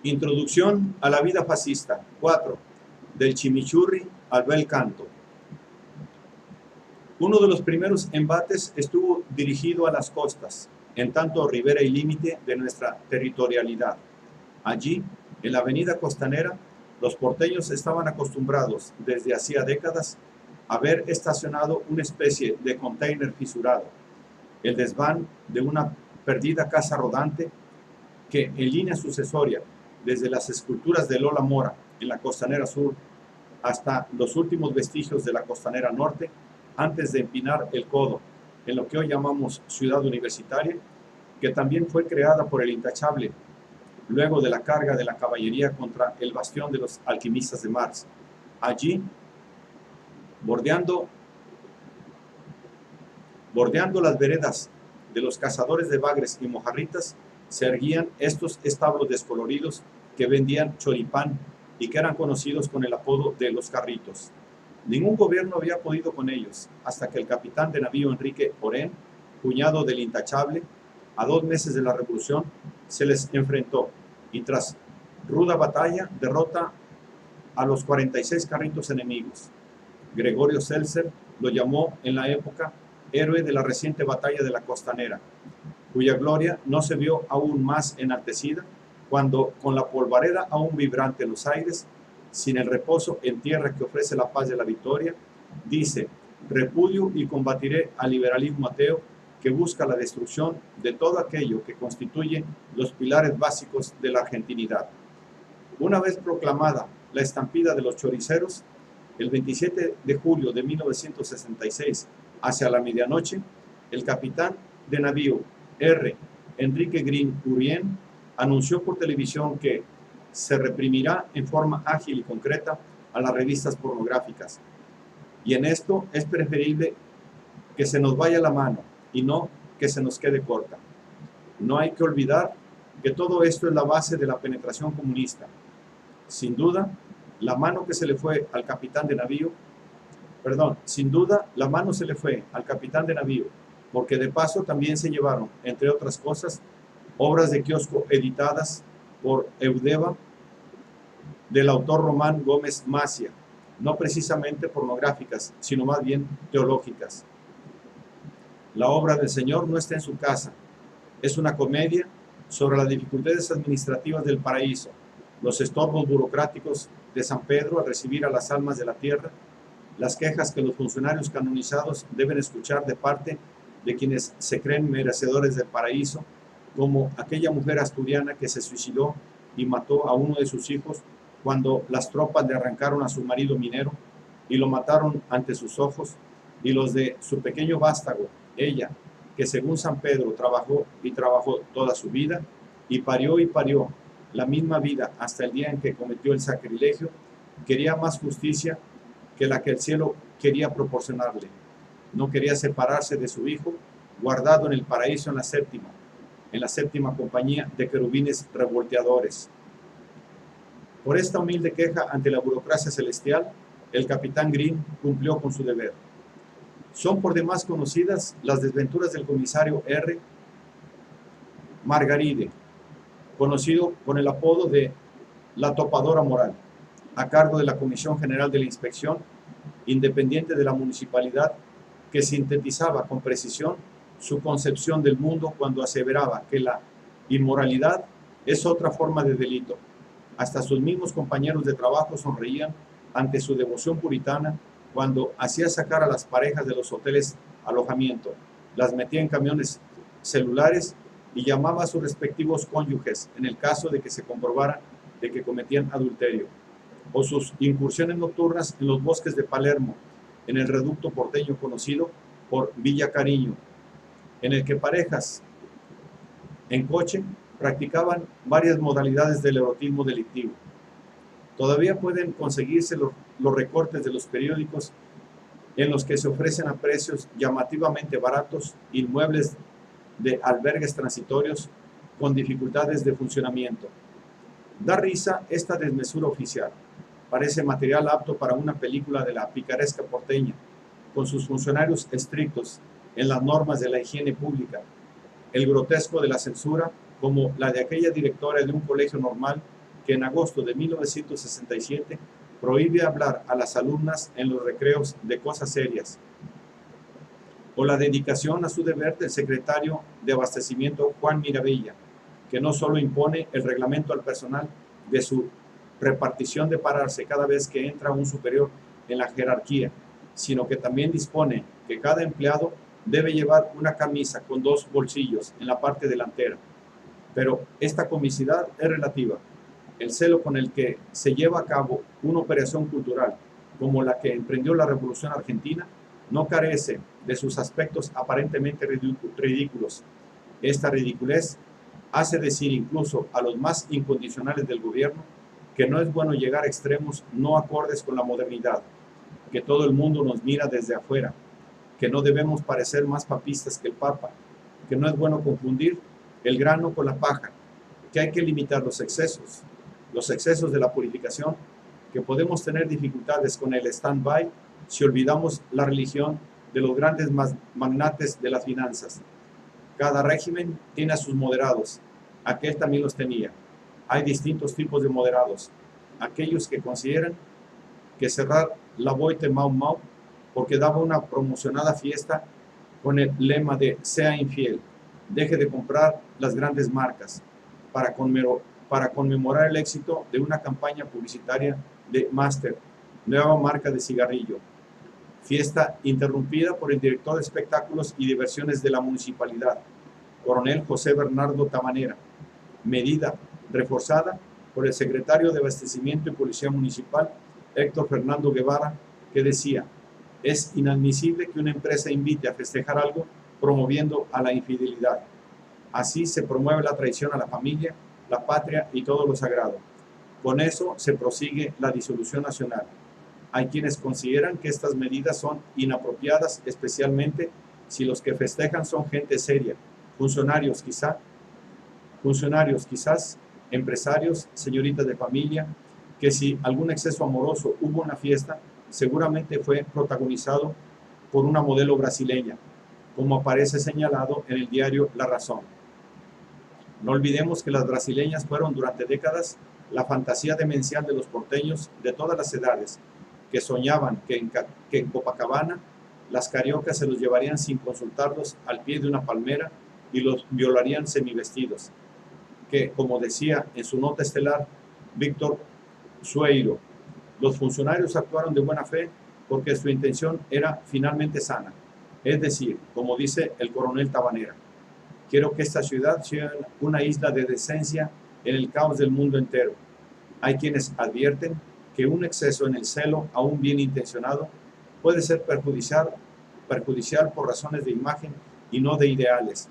Introducción a la vida fascista. 4. Del chimichurri al bel canto. Uno de los primeros embates estuvo dirigido a las costas, en tanto ribera y límite de nuestra territorialidad. Allí, en la avenida costanera, los porteños estaban acostumbrados desde hacía décadas a ver estacionado una especie de container fisurado, el desván de una perdida casa rodante que en línea sucesoria, desde las esculturas de Lola Mora en la costanera sur hasta los últimos vestigios de la costanera norte, antes de empinar el codo en lo que hoy llamamos Ciudad Universitaria, que también fue creada por el intachable luego de la carga de la caballería contra el bastión de los alquimistas de Marx. Allí, bordeando las veredas de los cazadores de bagres y mojarritas, se erguían estos establos descoloridos que vendían choripán y que eran conocidos con el apodo de los carritos. Ningún gobierno había podido con ellos, hasta que el capitán de navío Enrique Orén, cuñado del intachable, a 2 meses de la revolución, se les enfrentó y tras ruda batalla derrota a los 46 carritos enemigos. Gregorio Seltzer lo llamó en la época héroe de la reciente batalla de la Costanera, cuya gloria no se vio aún más enaltecida cuando, con la polvareda aún vibrante en los aires, sin el reposo en tierra que ofrece la paz de la victoria, dice: repudio y combatiré al liberalismo ateo que busca la destrucción de todo aquello que constituye los pilares básicos de la argentinidad. Una vez proclamada la estampida de los choriceros, el 27 de julio de 1966, hacia la medianoche, el capitán de navío R. Enrique Green Urien anunció por televisión que se reprimirá en forma ágil y concreta a las revistas pornográficas. Y en esto es preferible que se nos vaya la mano y no que se nos quede corta. No hay que olvidar que todo esto es la base de la penetración comunista. Sin duda, la mano se le fue al capitán de navío, porque de paso también se llevaron, entre otras cosas, obras de kiosco editadas por Eudeva, del autor Román Gómez Macia, no precisamente pornográficas, sino más bien teológicas. La obra del Señor no está en su casa. Es una comedia sobre las dificultades administrativas del paraíso, los estorbos burocráticos de San Pedro al recibir a las almas de la tierra, las quejas que los funcionarios canonizados deben escuchar de parte de quienes se creen merecedores del paraíso, como aquella mujer asturiana que se suicidó y mató a uno de sus hijos cuando las tropas le arrancaron a su marido minero y lo mataron ante sus ojos, y los de su pequeño vástago, ella, que según San Pedro trabajó toda su vida, y parió la misma vida hasta el día en que cometió el sacrilegio, quería más justicia que la que el cielo quería proporcionarle. No quería separarse de su hijo, guardado en el paraíso en la séptima compañía de querubines revolteadores. Por esta humilde queja ante la burocracia celestial, el capitán Green cumplió con su deber. Son por demás conocidas las desventuras del comisario R. Margaride, conocido con el apodo de la topadora moral, a cargo de la Comisión General de la Inspección, independiente de la municipalidad, que sintetizaba con precisión su concepción del mundo cuando aseveraba que la inmoralidad es otra forma de delito. Hasta sus mismos compañeros de trabajo sonreían ante su devoción puritana cuando hacía sacar a las parejas de los hoteles alojamiento, las metía en camiones celulares y llamaba a sus respectivos cónyuges en el caso de que se comprobara de que cometían adulterio, o sus incursiones nocturnas en los bosques de Palermo, en el reducto porteño conocido por Villa Cariño, en el que parejas en coche practicaban varias modalidades del erotismo delictivo. Todavía pueden conseguirse los recortes de los periódicos en los que se ofrecen a precios llamativamente baratos inmuebles de albergues transitorios con dificultades de funcionamiento. Da risa esta desmesura oficial. Parece material apto para una película de la picaresca porteña, con sus funcionarios estrictos en las normas de la higiene pública, el grotesco de la censura, como la de aquella directora de un colegio normal que en agosto de 1967 prohíbe hablar a las alumnas en los recreos de cosas serias, o la dedicación a su deber del secretario de Abastecimiento Juan Miravilla, que no solo impone el reglamento al personal de su repartición de pararse cada vez que entra un superior en la jerarquía, sino que también dispone que cada empleado debe llevar una camisa con 2 bolsillos en la parte delantera. Pero esta comicidad es relativa. El celo con el que se lleva a cabo una operación cultural como la que emprendió la Revolución Argentina no carece de sus aspectos aparentemente ridículos. Esta ridiculez hace decir incluso a los más incondicionales del gobierno que no es bueno llegar a extremos no acordes con la modernidad, que todo el mundo nos mira desde afuera, que no debemos parecer más papistas que el Papa, que no es bueno confundir el grano con la paja, que hay que limitar los excesos de la purificación, que podemos tener dificultades con el stand-by si olvidamos la religión de los grandes magnates de las finanzas. Cada régimen tiene a sus moderados, aquel también los tenía. Hay distintos tipos de moderados, aquellos que consideran que cerrar la Boite Mau Mau porque daba una promocionada fiesta con el lema de sea infiel, deje de comprar las grandes marcas para conmemorar el éxito de una campaña publicitaria de Master, nueva marca de cigarrillo. Fiesta interrumpida por el director de espectáculos y diversiones de la municipalidad, coronel José Bernardo Tabanera. Medida reforzada por el secretario de Abastecimiento y Policía Municipal, Héctor Fernando Guevara, que decía: es inadmisible que una empresa invite a festejar algo promoviendo a la infidelidad. Así se promueve la traición a la familia, la patria y todo lo sagrado. Con eso se prosigue la disolución nacional. Hay quienes consideran que estas medidas son inapropiadas, especialmente si los que festejan son gente seria, funcionarios quizás, empresarios, señoritas de familia, que si algún exceso amoroso hubo en la fiesta, seguramente fue protagonizado por una modelo brasileña, como aparece señalado en el diario La Razón. No olvidemos que las brasileñas fueron durante décadas la fantasía demencial de los porteños de todas las edades, que soñaban que en Copacabana las cariocas se los llevarían sin consultarlos al pie de una palmera y los violarían semivestidos, que, como decía en su nota estelar Víctor Sueiro, los funcionarios actuaron de buena fe porque su intención era finalmente sana, es decir, como dice el coronel Tabanera: quiero que esta ciudad sea una isla de decencia en el caos del mundo entero. Hay quienes advierten que un exceso en el celo a un bien intencionado puede ser perjudicial por razones de imagen y no de ideales,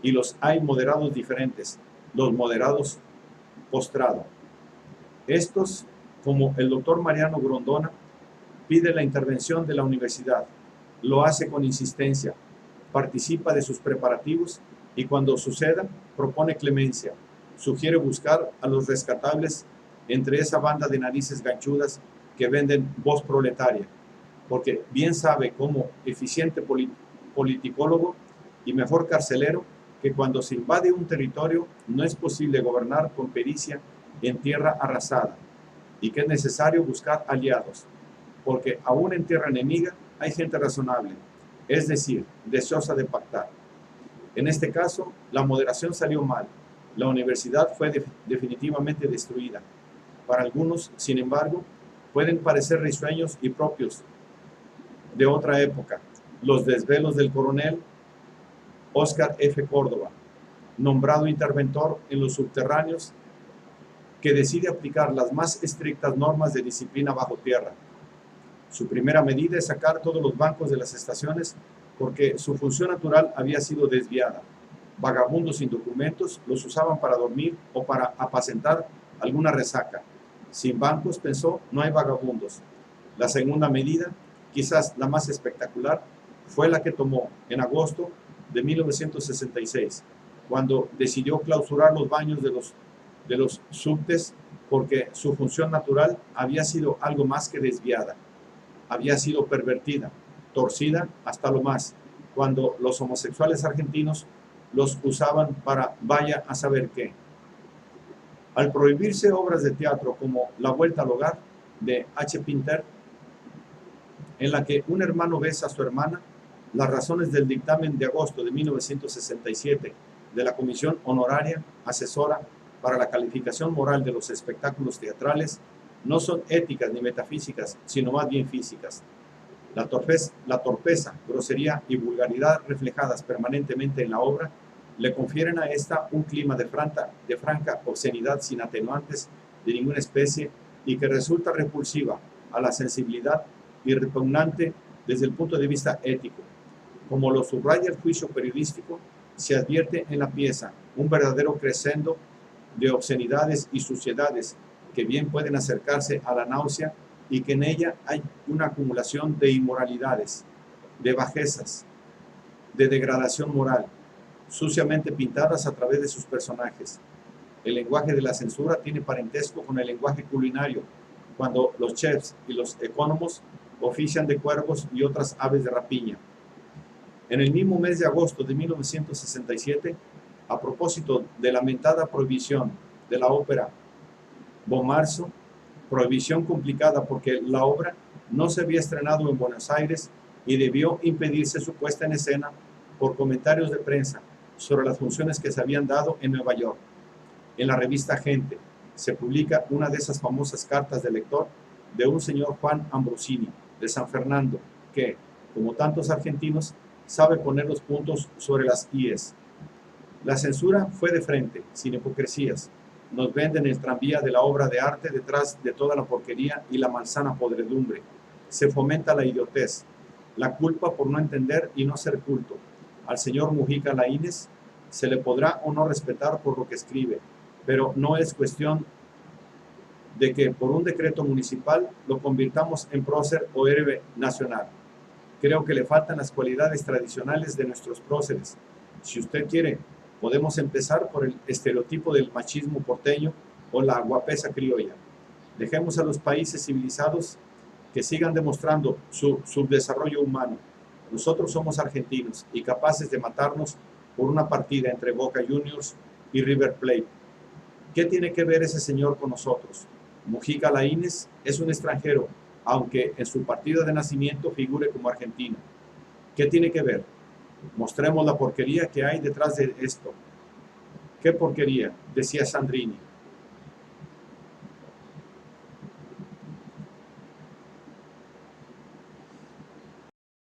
y los hay moderados diferentes, los moderados postrado. Estos, como el doctor Mariano Grondona, pide la intervención de la universidad, lo hace con insistencia, participa de sus preparativos y cuando suceda propone clemencia, sugiere buscar a los rescatables entre esa banda de narices ganchudas que venden voz proletaria, porque bien sabe como eficiente politicólogo y mejor carcelero que cuando se invade un territorio no es posible gobernar con pericia en tierra arrasada y que es necesario buscar aliados, porque aún en tierra enemiga hay gente razonable, es decir, deseosa de pactar. En este caso, la moderación salió mal, la universidad fue definitivamente destruida. Para algunos, sin embargo, pueden parecer risueños y propios de otra época los desvelos del coronel Óscar F. Córdoba, nombrado interventor en los subterráneos, que decide aplicar las más estrictas normas de disciplina bajo tierra. Su primera medida es sacar todos los bancos de las estaciones porque su función natural había sido desviada. Vagabundos sin documentos los usaban para dormir o para apacentar alguna resaca. Sin bancos, pensó, no hay vagabundos. La segunda medida, quizás la más espectacular, fue la que tomó en agosto de 1966, cuando decidió clausurar los baños de los subtes porque su función natural había sido algo más que desviada, había sido pervertida, torcida hasta lo más, cuando los homosexuales argentinos los usaban para vaya a saber qué. Al prohibirse obras de teatro como La Vuelta al Hogar, de H. Pinter, en la que un hermano besa a su hermana, las razones del dictamen de agosto de 1967 de la Comisión Honoraria Asesora para la Calificación Moral de los Espectáculos Teatrales no son éticas ni metafísicas, sino más bien físicas. La torpeza, grosería y vulgaridad reflejadas permanentemente en la obra le confieren a esta un clima de franca obscenidad sin atenuantes de ninguna especie y que resulta repulsiva a la sensibilidad y repugnante desde el punto de vista ético. Como lo subraya el juicio periodístico, se advierte en la pieza un verdadero crescendo de obscenidades y suciedades que bien pueden acercarse a la náusea y que en ella hay una acumulación de inmoralidades, de bajezas, de degradación moral, suciamente pintadas a través de sus personajes. El lenguaje de la censura tiene parentesco con el lenguaje culinario, cuando los chefs y los ecónomos ofician de cuervos y otras aves de rapiña. En el mismo mes de agosto de 1967, a propósito de la lamentada prohibición de la ópera Bonmarzo, prohibición complicada porque la obra no se había estrenado en Buenos Aires y debió impedirse su puesta en escena por comentarios de prensa sobre las funciones que se habían dado en Nueva York. En la revista Gente se publica una de esas famosas cartas de lector de un señor Juan Ambrosini de San Fernando que, como tantos argentinos, sabe poner los puntos sobre las íes. La censura fue de frente, sin hipocresías. Nos venden el tranvía de la obra de arte detrás de toda la porquería y la malsana podredumbre. Se fomenta la idiotez, la culpa por no entender y no ser culto. Al señor Mujica Laínez se le podrá o no respetar por lo que escribe, pero no es cuestión de que por un decreto municipal lo convirtamos en prócer o héroe nacional. Creo que le faltan las cualidades tradicionales de nuestros próceres. Si usted quiere, podemos empezar por el estereotipo del machismo porteño o la guapesa criolla. Dejemos a los países civilizados que sigan demostrando su subdesarrollo humano. Nosotros somos argentinos y capaces de matarnos por una partida entre Boca Juniors y River Plate. ¿Qué tiene que ver ese señor con nosotros? Mujica Laínez es un extranjero, aunque en su partida de nacimiento figure como argentino. ¿Qué tiene que ver? Mostremos la porquería que hay detrás de esto. ¿Qué porquería?, decía Sandrini.